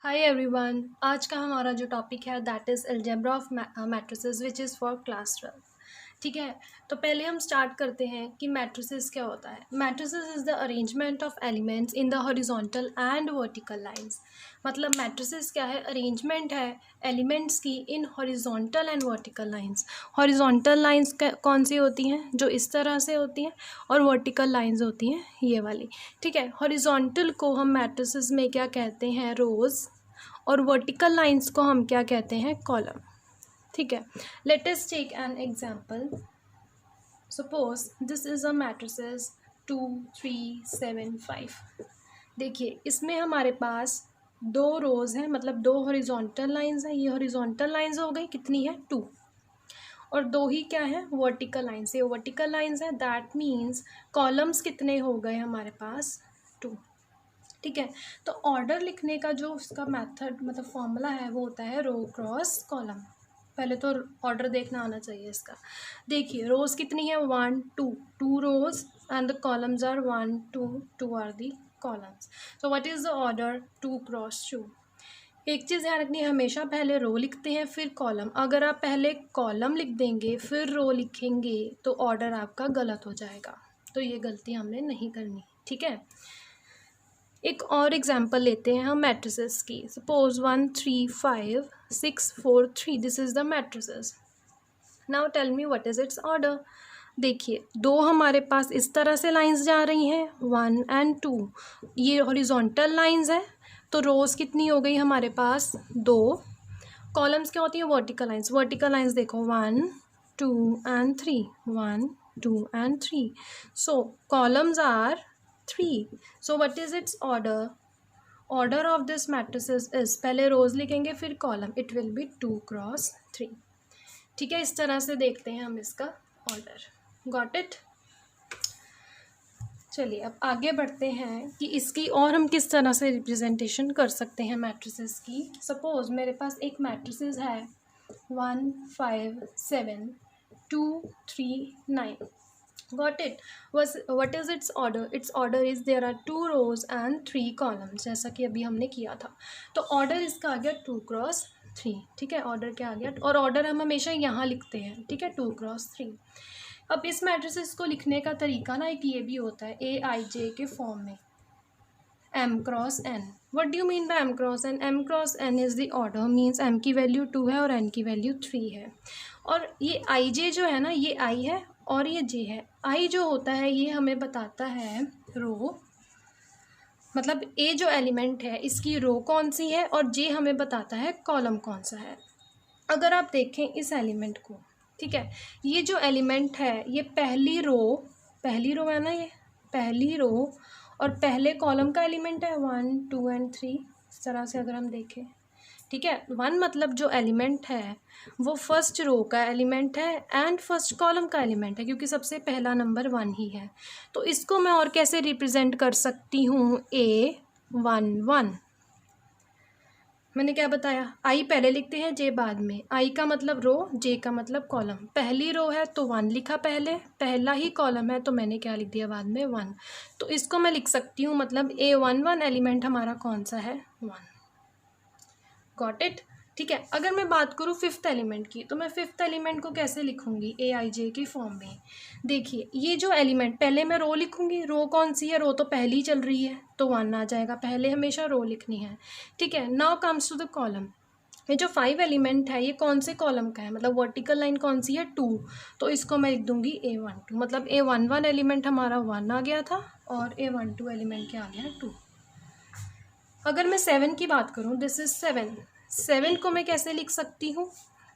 Hi everyone. आज का हमारा जो टॉपिक है that is algebra of matrices which is for class 12। ठीक है, तो पहले हम स्टार्ट करते हैं कि मैट्रिसेस क्या होता है। Matrices is the arrangement of elements in the horizontal and vertical lines. मतलब मैट्रिसेस क्या है, अरेंजमेंट है एलिमेंट्स की in horizontal and vertical lines. Horizontal lines कौन सी होती हैं, जो इस तरह से होती हैं, और वर्टिकल लाइंस होती हैं ये वाली। ठीक है, हॉरिजॉन्टल को हम मैट्रिसेस में क्या कहते हैं, रोज़, और वर्टिकल लाइंस को हम क्या कहते हैं, कॉलम। ठीक है, let us take an example. Suppose this is a matrices 2 3 7 5। देखिए इसमें हमारे पास दो रोज हैं, मतलब दो हॉरिजॉन्टल लाइंस हैं। ये हॉरिजॉन्टल लाइंस हो गई, कितनी है, 2। और दो ही क्या है, वर्टिकल लाइंस। ये वर्टिकल लाइंस है, दैट मीन्स कॉलम्स कितने हो गए हमारे पास, 2। ठीक है, तो ऑर्डर लिखने का जो उसका मेथड मतलब फॉर्मूला है वो होता है रो क्रॉस कॉलम। पहले तो ऑर्डर देखना आना चाहिए इसका। देखिए रोज कितनी है, 1 2, 2 rows and the columns are 1 2, 2 are the columns. So what is the order, 2 cross 2। एक चीज़ ध्यान रखनी है, हमेशा पहले रो लिखते हैं फिर कॉलम। अगर आप पहले कॉलम लिख देंगे फिर रो लिखेंगे तो ऑर्डर आपका गलत हो जाएगा, तो ये गलती हमने नहीं करनी। ठीक है, एक और एग्जांपल लेते हैं हम मैट्रिसेस की। Suppose 1 3 5 6 4 3, this is the matrices. Now tell me what is its order. देखिए दो हमारे पास इस तरह से लाइंस जा रही हैं, 1 एंड 2। ये हॉरिजॉन्टल लाइंस है, तो रोज कितनी हो गई हमारे पास, 2। कॉलम्स क्या होती हैं, वर्टिकल लाइंस। वर्टिकल लाइंस देखो 1 2 and 3, 1 2 and 3। So columns are 3। So what is its order, order of this matrices is, पहले रोज लिखेंगे फिर column, it will be 2 cross 3। ठीक है, इस तरह से देखते हैं हम इसका ऑर्डर। Got it. चलिए अब आगे बढ़ते हैं कि इसकी और हम किस तरह से रिप्रेजेंटेशन कर सकते हैं मैट्रिसेस की। सपोज मेरे पास एक मैट्रिसेस है 1 5 7 2 3 9। Got it? What is its order? Its order is there are 2 rows and 3 columns, जैसा कि अभी हमने किया था। तो ऑर्डर इसका आ गया 2 क्रॉस 3। ठीक है, ऑर्डर क्या आ गया, और ऑर्डर हम हमेशा यहाँ लिखते हैं। ठीक है, 2 क्रॉस 3। अब इस मैट्रिसेस को लिखने का तरीका ना एक ये भी होता है, AIJ के फॉर्म में, M cross N। What do you mean by M cross N? M cross N is the order, means M की वैल्यू 2 है और N की वैल्यू 3 है। और ये IJ जो है ना, ये I है और ये J है। I जो होता है ये हमें बताता है रो, मतलब A जो एलिमेंट है इसकी रो कौन सी है, और J हमें बताता है कॉलम कौन सा है। अगर आप देखें इस एलिमेंट को, ठीक है, ये जो एलिमेंट है ये पहली रो है ना, ये पहली रो और पहले कॉलम का एलिमेंट है 1 2 एंड 3। इस तरह से अगर हम देखें, ठीक है, 1 मतलब जो एलिमेंट है वो फर्स्ट रो का एलिमेंट है एंड फर्स्ट कॉलम का एलिमेंट है, क्योंकि सबसे पहला नंबर 1 ही है। तो इसको मैं और कैसे रिप्रेजेंट कर सकती हूँ, A11। मैंने क्या बताया, आई पहले लिखते हैं, जे बाद में। आई का मतलब रो, जे का मतलब कॉलम। पहली रो है तो 1 लिखा पहले, पहला ही कॉलम है तो मैंने क्या लिख दिया बाद में, 1। तो इसको मैं लिख सकती हूँ, मतलब A11 एलिमेंट हमारा कौन सा है, 1। Got it. ठीक है, अगर मैं बात करूँ फिफ्थ एलिमेंट की, तो मैं फिफ्थ एलिमेंट को कैसे लिखूंगी, AIJ की फॉर्म में। देखिए ये जो एलिमेंट, पहले मैं रो लिखूंगी, रो कौन सी है, रो तो पहली चल रही है तो 1 आ जाएगा, पहले हमेशा रो लिखनी है। ठीक है, now comes to the column. ये जो 5 एलिमेंट है ये कौन से कॉलम का है, मतलब वर्टिकल लाइन कौन सी है, 2। तो इसको मैं लिख दूंगी A12, मतलब A11 एलिमेंट हमारा 1 आ गया था और A12 एलिमेंट क्या आ गया, 2। अगर मैं 7 की बात करूँ, दिस इज 7। 7 को मैं कैसे लिख सकती हूँ,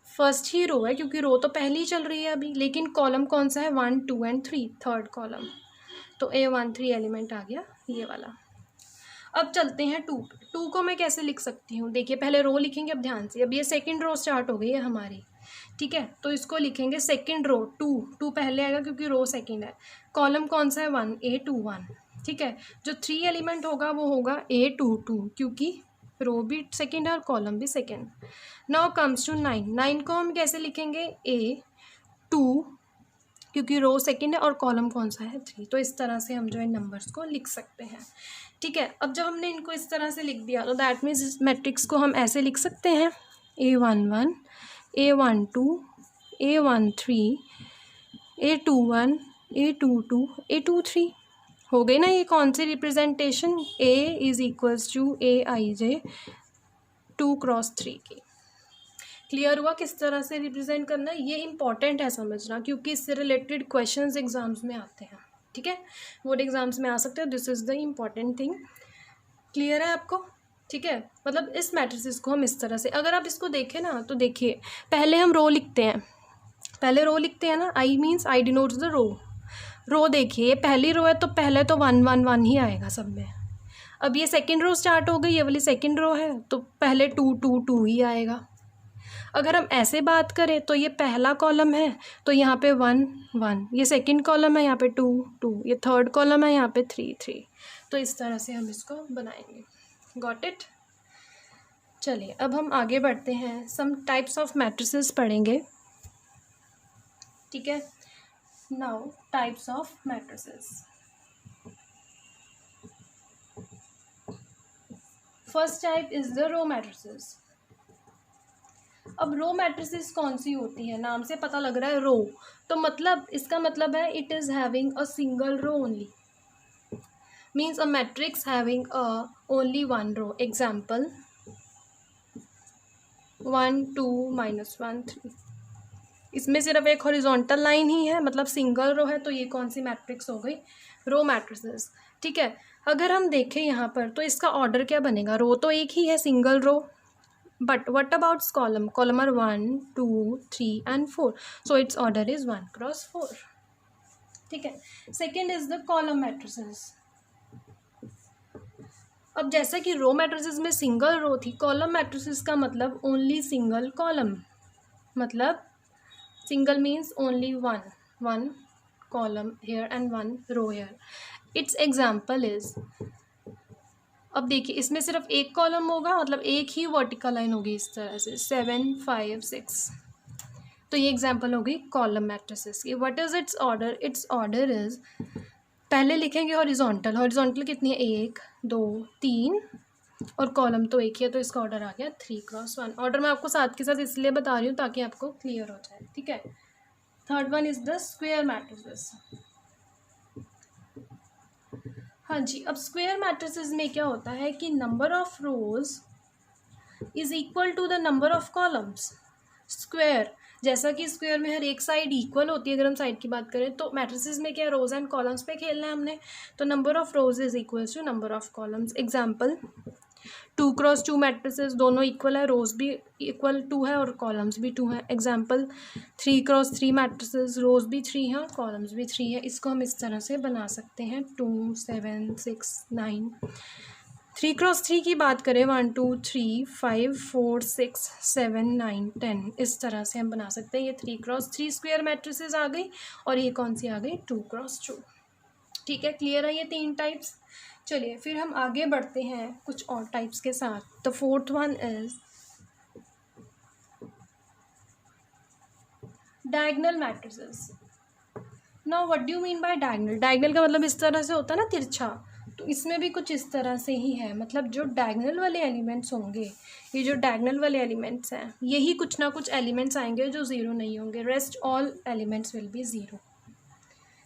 फर्स्ट ही रो है क्योंकि रो तो पहली चल रही है अभी, लेकिन कॉलम कौन सा है, 1 2 एंड 3, थर्ड कॉलम। तो A13 एलिमेंट आ गया ये वाला। अब चलते हैं 2। 2 को मैं कैसे लिख सकती हूँ, देखिए पहले रो लिखेंगे, अब ध्यान से, अब ये सेकंड रो स्टार्ट हो गई है हमारी। ठीक है, तो इसको लिखेंगे सेकंड रो, 2 पहले आएगा क्योंकि रो सेकंड है। कॉलम कौन सा है, 1, A21। ठीक है, जो 3 एलिमेंट होगा वो होगा A22, क्योंकि रो भी सेकंड है और कॉलम भी सेकंड। Now comes to 9। 9 को हम कैसे लिखेंगे, A2 क्योंकि रो सेकंड है और कॉलम कौन सा है 3। तो इस तरह से हम जो है नंबर्स को लिख सकते हैं। ठीक है, अब जब हमने इनको इस तरह से लिख दिया तो दैट मीन्स इस मैट्रिक्स को हम ऐसे लिख सकते हैं A11 A12 A13 A21 A22 A23। हो गई ना ये कौन सी representation, A is equals to AIJ 2×3 की। क्लियर हुआ किस तरह से रिप्रेजेंट करना है? ये इंपॉर्टेंट है समझना, क्योंकि इससे रिलेटेड क्वेश्चंस एग्जाम्स में आते हैं। ठीक है, बोर्ड एग्जाम्स में आ सकते हैं। This is the important thing. Clear है आपको? ठीक है, मतलब इस मैट्रिसेस को हम इस तरह से, अगर आप इसको देखें ना तो देखिए पहले हम रो लिखते हैं, पहले रो लिखते हैं ना, I means I denotes the row देखिए ये पहली रो है तो पहले तो 1 1 1 ही आएगा सब में। अब ये सेकंड रो स्टार्ट हो गई, ये वाली सेकंड रो है तो पहले 2 2 2 ही आएगा। अगर हम ऐसे बात करें तो ये पहला कॉलम है तो यहाँ पे 1 1, ये सेकंड कॉलम है यहाँ पे 2 2, ये थर्ड कॉलम है यहाँ पे 3 3। तो इस तरह से हम इसको बनाएंगे। Got it? चलिए अब हम आगे बढ़ते हैं, सम टाइप्स ऑफ मैट्रिसेस पढ़ेंगे। ठीक है, now types of matrices. First type is the row matrices. अब रो मैट्रिसेस कौन सी होती है? नाम से पता लग रहा है रो, तो मतलब इसका मतलब है it is having a single row only, means a matrix having a only one row. Example 1 2 -1 3, इसमें सिर्फ एक हॉरिजॉन्टल लाइन ही है, मतलब सिंगल रो है, तो ये कौन सी मैट्रिक्स हो गई? रो मैट्रिसेस। ठीक है, अगर हम देखें यहाँ पर तो इसका ऑर्डर क्या बनेगा? रो तो एक ही है, single row, but what about column? Column are 1 2 3 and 4, so its order is 1×4। ठीक है, second is the column matrices. अब जैसा कि रो मैट्रिसेस में सिंगल रो थी, कॉलम मैट्रिसेस का मतलब ओनली सिंगल कॉलम, मतलब single means only one column here and 1 row here. Its example is, अब देखिए इसमें सिर्फ एक कॉलम होगा, मतलब एक ही वर्टिकल लाइन होगी इस तरह से 7 5 6, तो ये एग्जाम्पल होगी कॉलम मैट्रिसेस की। What is its order? It's order is, पहले लिखेंगे हॉरिजॉन्टल, हॉरिजॉन्टल कितनी है? 1 2 3, और कॉलम तो एक ही है तो इसका ऑर्डर आ गया 3×1। ऑर्डर मैं आपको साथ के साथ इसलिए बता रही हूँ ताकि आपको क्लियर हो जाए। ठीक है, third one is the square matrices. हाँ जी, अब स्क्वायर मैट्रिसेस में क्या होता है कि number of rows is equal to the number of columns. Square, जैसा कि स्क्वायर में हर एक साइड इक्वल होती है, अगर हम साइड की बात करें तो मैट्रिसेस में क्या रोज एंड कॉलम्स पे खेलना है हमने, तो number of rows is equal to number of columns. Example 2×2 matrices, दोनों इक्वल है, रोज भी इक्वल 2 है और कॉलम्स भी 2 है। एग्जाम्पल 3×3 मैट्रिसेस, रोज भी 3 है और कॉलम्स भी 3 है। इसको हम इस तरह से बना सकते हैं 2 7 6 9। 3×3 की बात करें 1 2 3 5 4 6 7 9 10, इस तरह से हम बना सकते हैं। ये 3×3 स्क्वायर मैट्रिसेस आ गई, और ये कौन सी आ गई? 2×2। ठीक है, क्लियर है ये 3 टाइप्स। चलिए फिर हम आगे बढ़ते हैं कुछ और टाइप्स के साथ। The fourth one is diagonal matrices. Now what do you mean by diagonal? Diagonal का मतलब इस तरह से होता है ना, तिरछा, तो इसमें भी कुछ इस तरह से ही है, मतलब जो डायगोनल वाले एलिमेंट्स होंगे, ये जो डायगोनल वाले एलिमेंट्स हैं, यही कुछ ना कुछ एलिमेंट्स आएंगे जो ज़ीरो नहीं होंगे, rest all elements will be zero.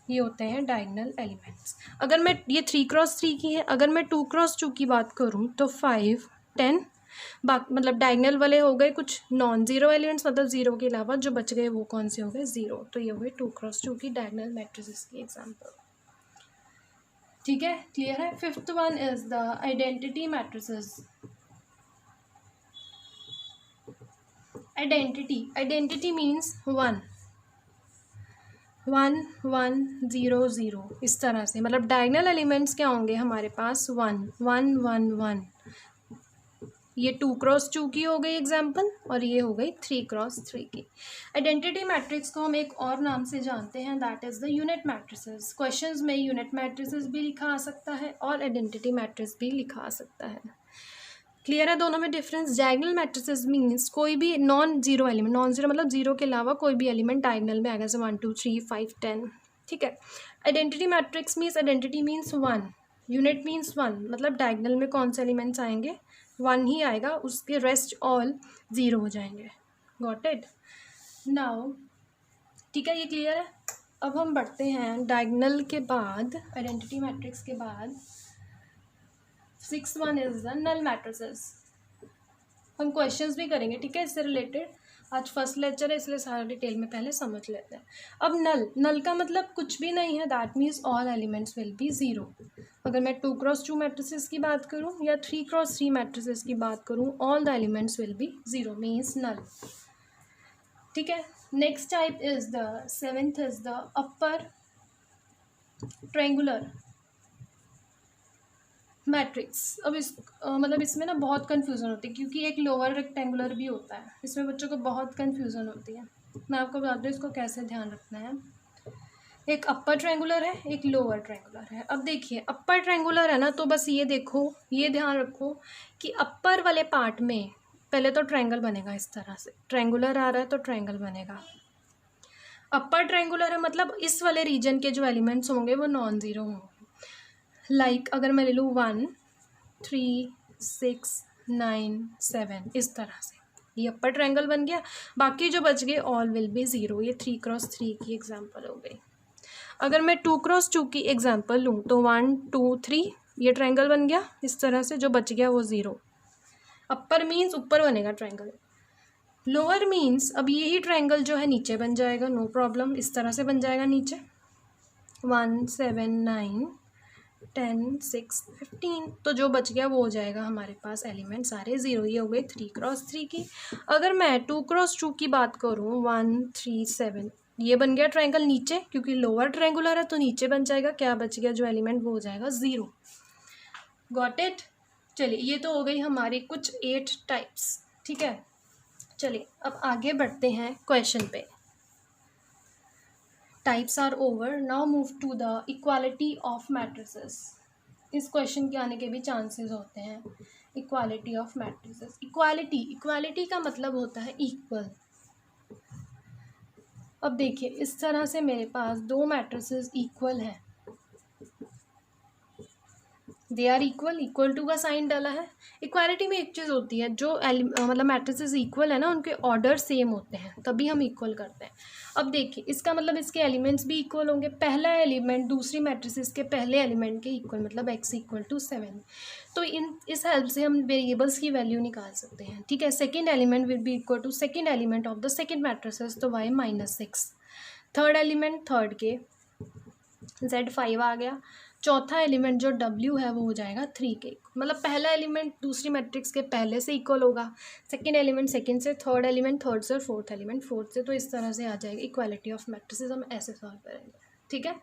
ये होते हैं डायगोनल एलिमेंट्स। अगर मैं, ये 3×3 की है, अगर मैं 2×2 की बात करूँ तो 5 10, मतलब डायगोनल वाले हो गए कुछ नॉन ज़ीरो एलिमेंट्स, मतलब ज़ीरो के अलावा जो बच गए वो कौन से हो गए? ज़ीरो। तो ये हो गए 2×2 की डायगोनल मैट्रिसेस की एग्जाम्पल। ठीक है, क्लियर है। Fifth one is the identity matrices. Identity means 1 1 1 0 0, इस तरह से, मतलब डायगोनल एलिमेंट्स क्या होंगे हमारे पास? 1 1 1 1। ये 2×2 की हो गई एग्जाम्पल, और ये हो गई 3×3 की। आइडेंटिटी मैट्रिक्स को हम एक और नाम से जानते हैं, that is the unit matrices. Questions में यूनिट मैट्रिसेस भी लिखा आ सकता है और आइडेंटिटी मैट्रिक्स भी लिखा आ सकता है। क्लियर है दोनों में डिफरेंस? डायगोनल मैट्रिसेस मीन्स कोई भी non zero element, non zero मतलब जीरो के अलावा कोई भी एलिमेंट डायगोनल में आएगा, जैसे 1 2 3 5 10, ठीक है। Identity matrix means identity means one, unit means one, मतलब डायगोनल में कौन से एलिमेंट्स आएंगे, वन ही आएगा, उसके रेस्ट ऑल जीरो हो जाएंगे। गॉट इट नाउ, ठीक है, ये क्लियर है। अब हम बढ़ते हैं डायगोनल के बाद, आइडेंटिटी मैट्रिक्स के बाद 6th one is the null matrices. हम क्वेश्चंस भी करेंगे, ठीक है, इससे रिलेटेड। आज फर्स्ट लेक्चर है इसलिए सारा डिटेल में पहले समझ लेते हैं। अब नल, नल का मतलब कुछ भी नहीं है, that means all elements will be zero. अगर मैं 2x2 मैट्रिसेस की बात करूं या 3x3 मैट्रिसेस की बात करूं, all the elements will be zero, means null, ठीक है। Next type is the 7th is the upper triangular matrix. अब इस मतलब इसमें ना बहुत कन्फ्यूज़न होती है, क्योंकि एक लोअर रेक्टेंगुलर भी होता है, इसमें बच्चों को बहुत कन्फ्यूज़न होती है। मैं आपको बताती हूँ इसको कैसे ध्यान रखना है। एक अपर ट्रायंगुलर है, एक लोअर ट्रायंगुलर है। अब देखिए अपर ट्रायंगुलर है ना, तो बस ये देखो, ये ध्यान रखो कि अपर वाले पार्ट में पहले तो ट्रायंगल बनेगा, इस तरह से ट्रायंगुलर आ रहा है तो ट्रायंगल बनेगा। अपर ट्रायंगुलर है मतलब इस वाले रीजन के जो एलिमेंट्स होंगे वो नॉन ज़ीरो होंगे। लाइक अगर मैं ले लूँ 1 3 6 9 7, इस तरह से ये अपर ट्रायंगल बन गया। बाकी जो बच गए ऑल विल बी ज़ीरो। ये 3x3 की एग्जांपल हो गई। अगर मैं 2x2 की एग्जांपल लूँ तो 1 2 3, ये ट्रायंगल बन गया इस तरह से, जो बच गया वो ज़ीरो। अपर मीन्स ऊपर बनेगा ट्रायंगल, लोअर मीन्स अब यही ट्रायंगल जो है नीचे बन जाएगा, नो प्रॉब्लम, इस तरह से बन जाएगा नीचे 1 7 9 10 6 15, तो जो बच गया वो हो जाएगा हमारे पास एलिमेंट सारे ज़ीरो। ये हो गई 3x3 की। अगर मैं 2x2 की बात करूँ 1 3 7, ये बन गया ट्रायंगल नीचे, क्योंकि लोअर ट्रायंगुलर है तो नीचे बन जाएगा, क्या बच गया जो एलिमेंट वो हो जाएगा ज़ीरो। Got it? चलिए ये तो हो गई हमारी कुछ 8 टाइप्स, ठीक है। चलिए अब आगे बढ़ते हैं क्वेश्चन पे। Types are over, now move to the equality of matrices. इस क्वेश्चन के आने के भी चांसेस होते हैं। Equality of matrices, equality, equality का मतलब होता है इक्वल। अब देखिए इस तरह से मेरे पास दो मैट्रिसेस इक्वल हैं, they are equal, equal to का साइन डाला है। इक्वालिटी में एक चीज़ होती है, जो मतलब मैट्रिसेस इक्वल है ना, उनके ऑर्डर सेम होते हैं, तभी हम इक्वल करते हैं। अब देखिए इसका मतलब इसके एलिमेंट्स भी इक्वल होंगे। पहला एलिमेंट दूसरी मैट्रिसेस के पहले एलिमेंट के इक्वल, मतलब x इक्वल टू 7। तो इस हेल्प से हम वेरिएबल्स की वैल्यू निकाल सकते हैं, ठीक है। Second element will be equal to second element of the second matrices, तो y -6। थर्ड एलिमेंट थर्ड के Z5 आ गया। चौथा एलिमेंट जो W है वो हो जाएगा 3 के, मतलब पहला एलिमेंट दूसरी मैट्रिक्स के पहले से इक्वल होगा, सेकेंड एलिमेंट सेकेंड से, थर्ड एलिमेंट थर्ड से, और फोर्थ एलिमेंट फोर्थ से। तो इस तरह से आ जाएगी इक्वालिटी ऑफ मैट्रिसेस, हम ऐसे सॉल्व करेंगे, ठीक है।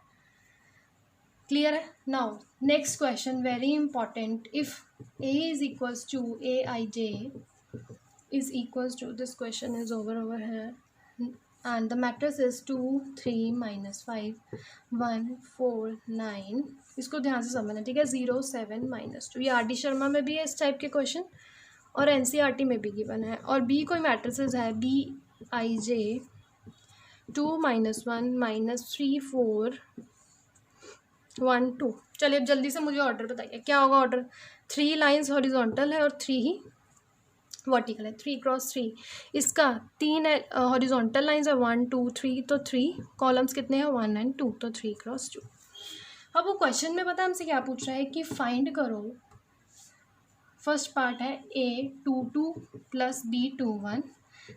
क्लियर है? Now next question, very important. If A is equals to Aij is equals to, this question is over here, and the matrix is 2 3 -5 1 4 9। इसको ध्यान से समझना, ठीक है। 0 7 -2, ये R.D. शर्मा में भी है इस टाइप के क्वेश्चन, और NCERT में भी गिवन है। और B कोई मैट्रिसेस है, Bij 2 -1 -3 4 1 2। चलिए अब जल्दी से मुझे ऑर्डर बताइए, क्या होगा ऑर्डर। 3 लाइन्स हॉरिजॉन्टल है और 3 ही वर्टिकल है, 3x3। इसका 3 हॉरिजॉन्टल लाइन्स है, 1 2 3, तो 3 कॉलम्स कितने हैं, 1 and 2, तो 3x2। अब वो क्वेश्चन में पता हमसे क्या पूछ रहा है कि फाइंड करो, फर्स्ट पार्ट है A22 + B21,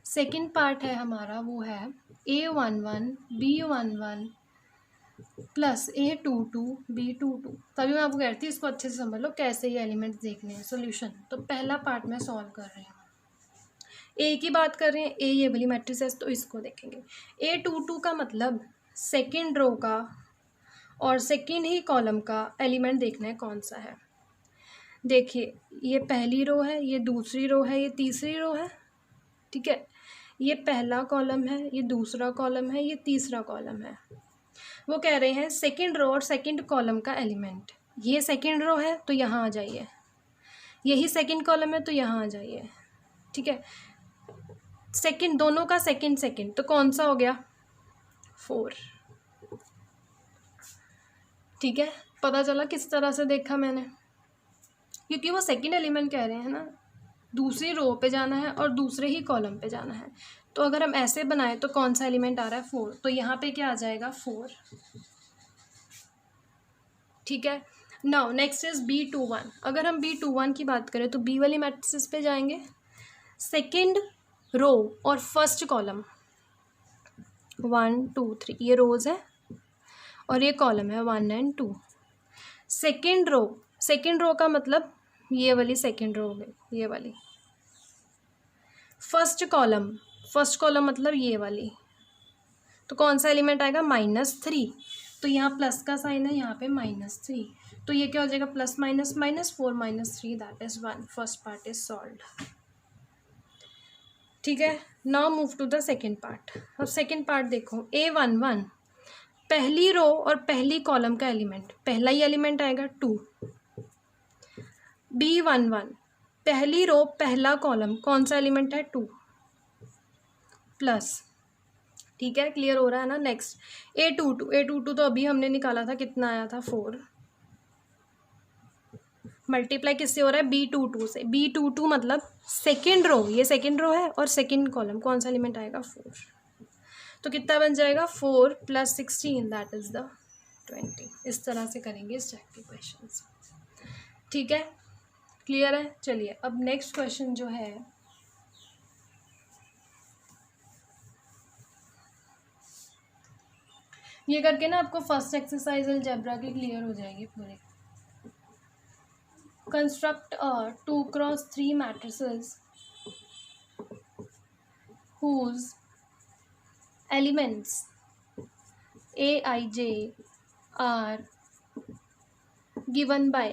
सेकेंड पार्ट है हमारा वो है A11 B11 + A22 B22। तभी मैं आपको कहती हूँ इसको अच्छे से समझ लो कैसे ये एलिमेंट्स देखने हैं। सोल्यूशन, तो पहला पार्ट मैं सॉल्व कर रही हूँ। ए की बात कर रहे हैं, ए ये वाली मैट्रिक्स है, तो इसको देखेंगे। A22 का मतलब सेकेंड रो का और सेकेंड ही कॉलम का एलिमेंट देखना है कौन सा है। देखिए ये पहली रो है, ये दूसरी रो है, ये तीसरी रो है, ठीक है। ये पहला कॉलम है, ये दूसरा कॉलम है, ये तीसरा कॉलम है। वो कह रहे हैं सेकेंड रो और सेकेंड कॉलम का एलिमेंट। ये सेकेंड रो है तो यहाँ आ जाइए, यही सेकंड कॉलम है तो यहाँ आ जाइए, ठीक है। सेकंड, दोनों का सेकंड सेकंड, तो कौन सा हो गया? 4, ठीक है। पता चला किस तरह से देखा मैंने, क्योंकि वो सेकंड एलिमेंट कह रहे हैं ना, दूसरी रो पे जाना है और दूसरे ही कॉलम पे जाना है। तो अगर हम ऐसे बनाए तो कौन सा एलिमेंट आ रहा है? 4, तो यहाँ पे क्या आ जाएगा? 4, ठीक है। Now next is B21। अगर हम B21 की बात करें तो बी वाली मैट्रिसेस पे जाएंगे, सेकंड रो और फर्स्ट कॉलम, 1 2 3 ये रोज है और ये कॉलम है 1 और 2। सेकंड रो का मतलब ये वाली सेकंड रो हो गई, ये वाली। फर्स्ट कॉलम मतलब ये वाली, तो कौन सा एलिमेंट आएगा? -3। तो यहाँ प्लस का साइन है, यहाँ पे -3, तो ये क्या हो जाएगा? Plus minus minus, 4 - 3 that is 1। First part is solved, ठीक है। Now move to the second part. अब सेकेंड पार्ट देखो, A11 पहली रो और पहली कॉलम का एलिमेंट, पहला ही एलिमेंट आएगा 2। B11 पहली रो पहला कॉलम, कौन सा एलिमेंट है? 2 प्लस, ठीक है। क्लियर हो रहा है ना? नेक्स्ट A22 तो अभी हमने निकाला था, कितना आया था? 4। मल्टीप्लाई किससे हो रहा है? B22 से। B22 मतलब सेकेंड रो, ये सेकेंड रो है और सेकेंड कॉलम, कौन सा एलिमेंट आएगा? 4। तो कितना बन जाएगा? 4 + 16 दैट इज द 20। इस तरह से करेंगे इस टाइप के क्वेश्चन, ठीक है। क्लियर है? चलिए अब नेक्स्ट क्वेश्चन जो है, ये करके ना आपको फर्स्ट एक्सरसाइज अलजेब्रा की क्लियर हो जाएगी पूरी। Construct a 2x3 matrices whose elements Aij are given by,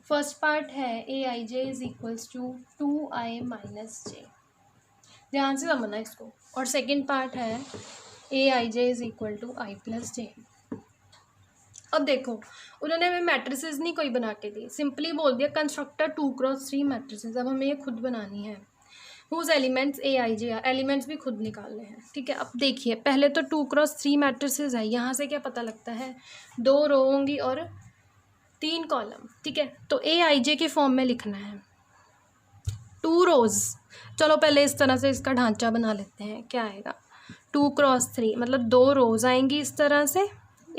first part है Aij is equals to 2i - j, ध्यान से समझना इसको। और सेकेंड पार्ट है Aij is equal to i + j। अब देखो, उन्होंने हमें मैट्रिसेस नहीं कोई बना के दी, सिंपली बोल दिया कंस्ट्रक्टर 2x3 मैट्रिसेस। अब हमें ये खुद बनानी है, हुज एलिमेंट्स Aij, एलिमेंट्स भी खुद निकालने हैं, ठीक है। अब देखिए, पहले तो 2x3 मैट्रिसेस है, यहाँ से क्या पता लगता है? 2 रो होंगी और 3 कॉलम, ठीक है। तो Aij के फॉर्म में लिखना है, 2 रोज। चलो पहले इस तरह से इसका ढांचा बना लेते हैं, क्या आएगा? 2x3 मतलब 2 रोज आएंगी इस तरह से,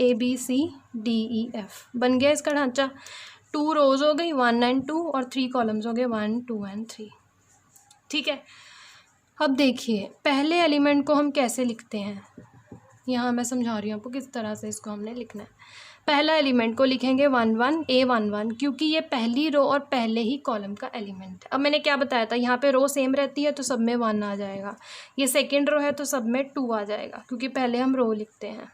ABCDEF बन गया इसका ढांचा। 2 रोज हो गई 1 और 2 और 3 कॉलम्स हो गए 1 2 और 3, ठीक है। अब देखिए पहले एलिमेंट को हम कैसे लिखते हैं, यहाँ मैं समझा रही हूँ आपको किस तरह से इसको हमने लिखना है। पहला एलिमेंट को लिखेंगे 1 1 A11, क्योंकि ये पहली रो और पहले ही कॉलम का एलिमेंट है। अब मैंने क्या बताया था, यहाँ पे रो सेम रहती है तो सब में 1 आ जाएगा, ये सेकेंड रो है तो सब में 2 आ जाएगा, क्योंकि पहले हम रो लिखते हैं।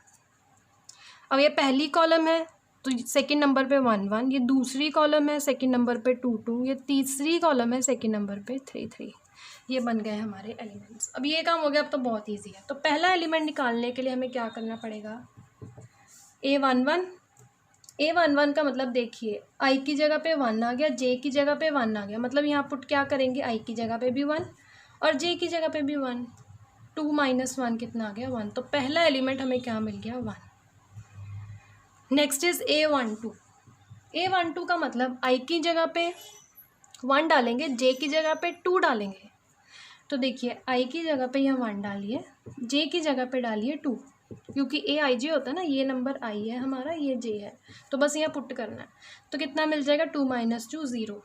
अब ये पहली कॉलम है तो सेकंड नंबर पे 1 1, ये दूसरी कॉलम है सेकंड नंबर पे 2 2, ये तीसरी कॉलम है सेकंड नंबर पे 3 3। ये बन गए हमारे एलिमेंट्स। अब ये काम हो गया, अब तो बहुत इजी है। तो पहला एलिमेंट निकालने के लिए हमें क्या करना पड़ेगा? A11 का मतलब देखिए, i की जगह पे 1 आ गया, j की जगह पे 1 आ गया, मतलब यहाँ पुट क्या करेंगे? i की जगह पे भी 1 और j की जगह पे भी 1, 2 - 1 कितना आ गया? 1। तो पहला एलिमेंट हमें क्या मिल गया? 1। नेक्स्ट इज A12 का मतलब i की जगह पे 1 डालेंगे, j की जगह पे 2 डालेंगे। तो देखिए i की जगह पे यहाँ 1 डालिए, j की जगह पे डालिए 2, क्योंकि Aij होता है ना, ये नंबर i है हमारा, ये j है, तो बस यहाँ पुट करना है। तो कितना मिल जाएगा? 2 - 2 0।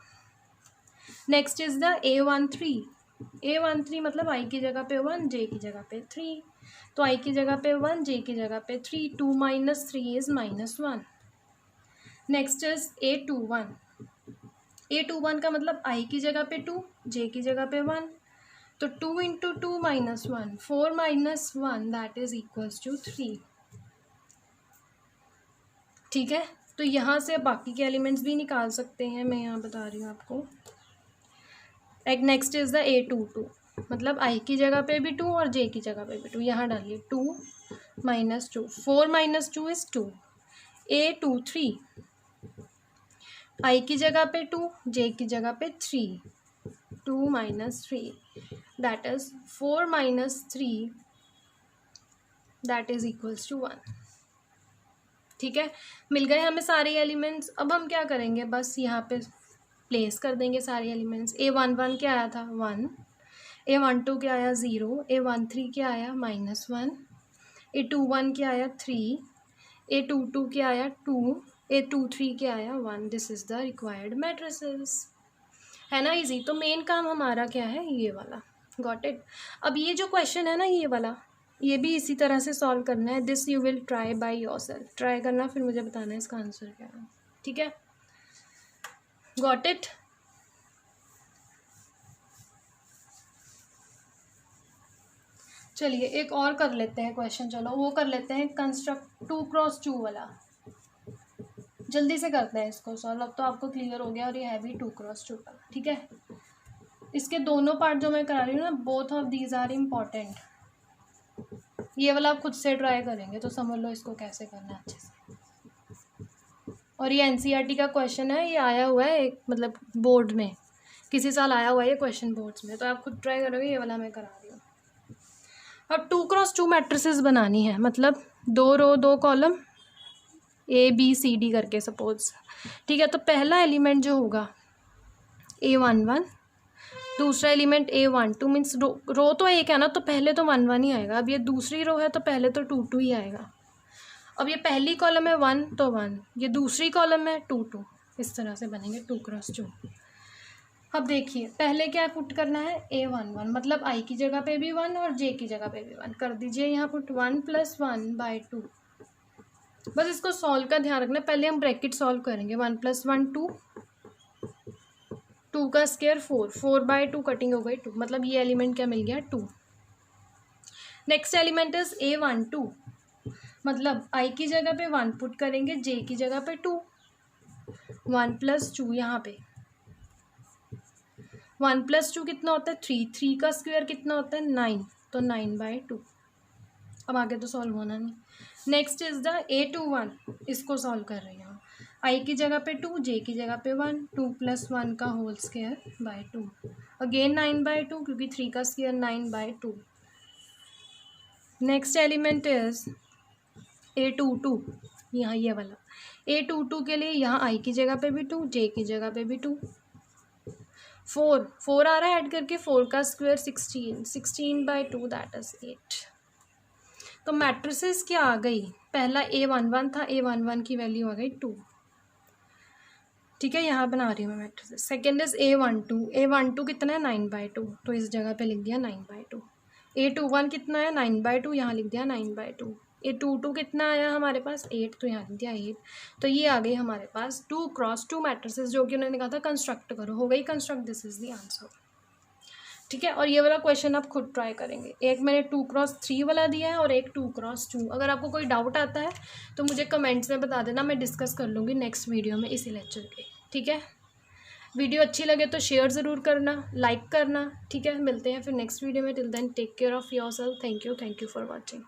नेक्स्ट इज द A13 मतलब i की जगह पे 1, j की जगह पे 3, तो i की जगह पे 1, j की जगह पे 3, 2 - 3 इज -1। नेक्स्ट इज A21 का मतलब i की जगह पे 2, j की जगह पे 1, तो 2 × 2 - 1, 4 - 1 दैट इज इक्वल्स टू 3, ठीक है। तो यहाँ से बाकी के एलिमेंट्स भी निकाल सकते हैं, मैं यहाँ बता रही हूँ आपको। नेक्स्ट इज द A22 मतलब i की जगह पे भी 2 और j की जगह पे भी 2, यहाँ डालिए 2 - 2, 4 - 2 इज 2। A23 आई की जगह पे 2, जे की जगह पे 3, 2 - 3 that is 4 - 3 that is equals to 1। ठीक है, मिल गए हमें सारे एलिमेंट्स। अब हम क्या करेंगे, बस यहाँ पे प्लेस कर देंगे सारे एलिमेंट्स। A11 क्या आया था 1, A12 क्या आया 0, A13 क्या आया -1, A21 क्या आया 3, A22 क्या आया 2, A23 क्या आया 1। This is the required matrices. है ना इजी। तो मेन काम हमारा क्या है, ये वाला। Got it. अब ये जो क्वेश्चन है ना, ये वाला, ये भी इसी तरह से सॉल्व करना है। This you will try by yourself. Try करना, फिर मुझे बताना है इसका आंसर क्या है। ठीक है, गॉट इट। चलिए एक और कर लेते हैं क्वेश्चन। चलो वो कर लेते हैं, कंस्ट्रक्ट 2x2 वाला। जल्दी से करते हैं इसको सॉल्व। अब तो आपको क्लियर हो गया, और ये है भी 2x2 वाला। ठीक है, इसके दोनों पार्ट जो मैं करा रही हूँ ना, both of these are important. ये वाला आप खुद से ट्राई करेंगे तो समझ लो इसको कैसे करना है अच्छे से। और ये NCERT का क्वेश्चन है, ये आया हुआ है एक, मतलब बोर्ड में किसी साल आया हुआ है ये क्वेश्चन बोर्ड्स में, तो आप खुद ट्राई करोगे। ये वाला मैं करा रही हूँ। अब 2x2 मैट्रिसेस बनानी है, मतलब 2 रो 2 कॉलम, ABCD करके सपोज। ठीक है, तो पहला एलिमेंट जो होगा A11, दूसरा एलिमेंट A12, मीन्स रो तो एक है ना, तो पहले तो 1 1 ही आएगा। अब ये दूसरी रो है तो पहले तो 2 2 ही आएगा। अब ये पहली कॉलम है 1 तो 1, ये दूसरी कॉलम है 2 2। इस तरह से बनेंगे 2x2। अब देखिए पहले क्या पुट करना है, A11, मतलब I की जगह पे भी 1 और J की जगह पे भी 1 कर दीजिए। यहाँ पुट 1 + 1/2। बस इसको सॉल्व का ध्यान रखना, पहले हम ब्रैकेट सॉल्व करेंगे। 1 + 1 2, 2 का स्क्वायर 4, 4/2 कटिंग हो गई 2, मतलब ये एलिमेंट क्या मिल गया 2। नेक्स्ट एलिमेंट इज A12, मतलब I की जगह पे 1 पुट करेंगे, J की जगह पे 2, 1 + 2 यहाँ पे 1 + 2 कितना होता है 3, 3 का स्क्वायर कितना होता है 9, तो 9/2। अब आगे तो सॉल्व होना नहीं। नेक्स्ट इज द A21, इसको सॉल्व कर रही हूँ। I की जगह पे 2, J की जगह पे 1, 2 + 1 का होल स्क्वायर बाय 2, अगेन 9/2 क्योंकि 3 का square 9/2। Next element is A22, यहाँ ये वाला। A22 के लिए यहाँ I की जगह पे भी 2, J की जगह पे भी 2, 4 आ रहा है ऐड करके, 4 का स्क्वायर 16, 16/2 दैट इज 8। तो मैट्रिसेस क्या आ गई, पहला A11 था, A11 की वैल्यू आ गई 2। ठीक है, यहाँ बना रही हूँ मैं matrices. Second is A12, A12 कितना है 9/2, तो इस जगह पे लिख दिया 9/2। A21 कितना है 9/2, यहाँ लिख दिया 9/2। A22 कितना आया हमारे पास 8, तो यहाँ लिख दिया 8। तो ये आ गई हमारे पास 2x2 मैट्रिसेस, जो कि उन्होंने कहा था कंस्ट्रक्ट करो, हो गई construct. This is the answer. ठीक है, और ये वाला क्वेश्चन आप खुद ट्राई करेंगे। एक मैंने 2x3 वाला दिया है और एक 2x2। अगर आपको कोई डाउट आता है तो मुझे कमेंट्स में बता देना, मैं डिस्कस कर लूँगी नेक्स्ट वीडियो में इसी लेक्चर के। ठीक है, वीडियो अच्छी लगे तो शेयर ज़रूर करना, लाइक करना। ठीक है, मिलते हैं फिर नेक्स्ट वीडियो में। Till then take care of yourself. Thank you for watching.